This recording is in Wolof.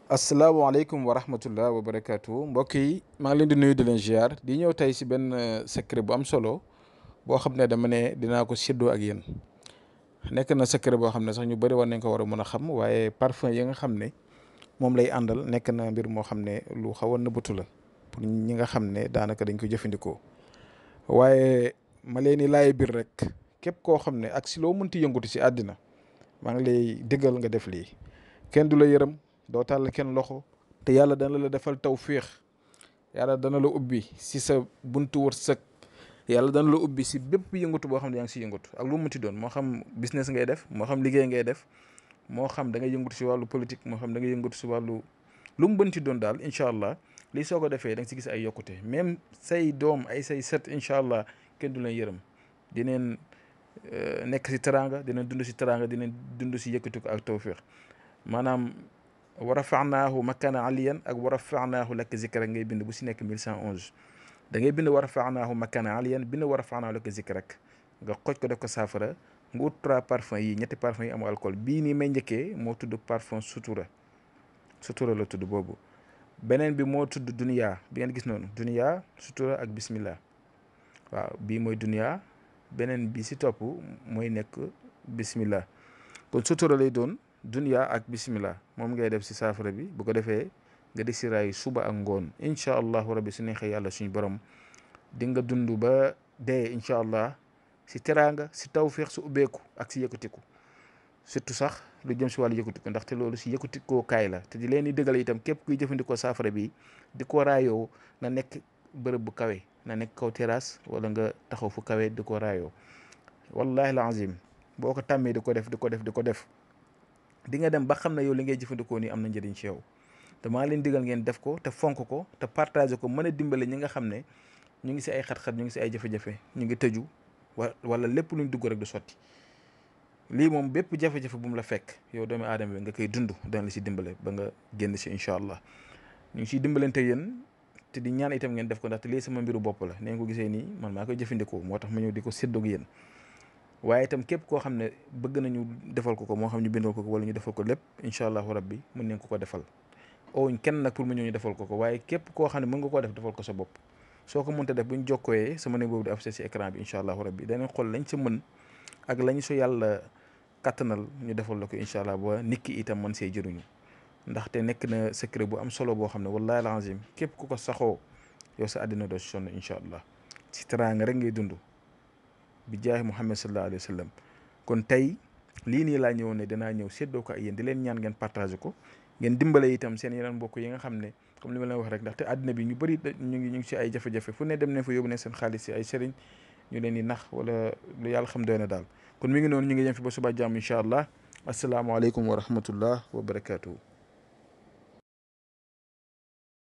asalaamaaleykum wa rahmatullah wa barakaatu mbokk yi maa ngi leen di nuyu di leen ziar di ñëw tey si benn secret bu am solo boo xam ne dama ne dinaa ko séddoo ak yéen. nekk na secret boo xam ne sax ñu bëri war nañ ko war a mën a xam, waaye parfum yi nga xam ne moom lay àndal nekk na mbir moo xam ne lu xaw a nëbbatu la pour ñi nga xam ne daanaka dañ ko jëfandikoo. waaye ma leen di laay biir rek képp koo xam ne ak si loo mënti yëngutu si àddina maa ngi lay diggal nga def lii. kenn du la yërëm, doo tàll kenn loxo, te yàlla dana la defal tawféex. yàlla dana la ubbi si sa buntu wërsëg. yàlla dana la ubbi si bépp yëngatu boo xam ne yaa ngi si yëngatu ak lu mu ti doon, moo xam business ngay def, moo xam liggéey ngay def, moo xam da ngay yëngatu si wàllu politique, moo xam da ngay yëngatu si wàllu lu mu bënti doon daal. incha allah lii soo ko defee da nga si gis ay yokkute. même say doom ay say set incha allah kenn du leen yërëm, dineen nekk si teraanga, dinañ dund si teraanga, dinañ dund si yëkkatu ko ak tawféex. maanaam wa rafanaahu makana aliyan ak wa rafanaahu laka zikrak ngay bind bu si nekk 1111. da ngay bind wa rafanaahu makana aliyan, bind wa rafanaahu laka zikrak nga xoj ko def ko saafara. nga ut 3 parfum yi, ñetti parfum yi amu alcool. bii nii may njëkkee moo tudd parfum sutura la tudd boobu. beneen bi moo tudd duniya, bi ngeen gis noonu, duniya, sutura ak bismillah. waaw bii mooy duniya, beneen bi si topp mooy nekk bismillah. kon sutura lay doon, dunya ak bismillah moom ngay def si saafara bi. bu ko defee nga di si raay suba ak ngoon incha allahu rabbi su neexee yàlla suñu borom di nga dund ba dee incha allah si teraanga, si tawféex, si ubbeeku ak si yëkkatiku. surtout sax lu jëm si wàllu yëkkatiku, ndaxte loolu si yëkkatikoo kaay la. te di leen di dëggal itam képp kuy jëfandikoo saafara bi di ko raayoo na nekk bërëb bu kawe, na nekk kaw terrasse wala nga taxaw fu kawe di ko raayoo. wallahi al azim boo ko tàmmee di ko def di nga dem ba xam ne yow li ngay jëfandikoo nii am na njëriñ ci yow. te maa leen digal ngeen def ko te fonk ko te partagé ko, mën a dimbale ñi nga xam ne ñu ngi si ay xat-xat, ñu ngi si ay jafe-jafe, ñu ngi tëju wala lépp luñ dugg rek du sotti. lii moom bépp jafe-jafe bu mu la fekk yow doomu aadama bi nga koy dund dana la si dimbale ba nga génn si incha allah. ñu ngi siy dimbalante yéen te di ñaan itam ngeen def ko, ndaxte lii sama mbiru bopp la. neen ko gisee nii man maa koy jëfandikoo, moo tax ma ñëw di ko séddoog yéen. waaye itam képp koo xam ne bëgg nañu defal ko moo xam ñu bindal ko wala ñu defal ko lépp incha allahu rabbi mën nañ ko defal. owuñ kenn nag pour mu ñëw ñu defal ko waaye képp koo xam ne mën nga koo defal ko sa bopp. soo ko mënta def bu ñu jokkooyee sama numéro boobu di affiché si écran bi incha allahu rabbi danañ xool lañ sa mën ak lañ so yàlla kattanal ñu defal la ko incha allah ba nit ki itam mën see jëriñu. ndaxte nekk na secret bu am solo boo xam ne wallahi alazim képp ku ko saxoo yow sa àddina doo si sonn incha allah si teraanga rek ngay dund bi jaahi Muhammad sallallahu alayhi wa sallam. kon tey lii nii laa ñëwoon ne danaa ñëw séddoo ko ak yéen, di leen ñaan ngeen partagé ko, ngeen dimbale itam seen yeneen mbokk yi nga xam ne comme li ma leen wax rek, ndaxte àddina bi ñu bëri ñu ngi si ay jafe-jafe, fu ne dem ne fa yóbbu ne seen xaalis si ay sëriñ ñu leen di nax wala lu yàlla xam doy na daal. kon mi ngi noonu, ñu ngi yem fi ba suba jàmm incha allah. asalaamaaleykum wa rahmatullah wa barakaatu.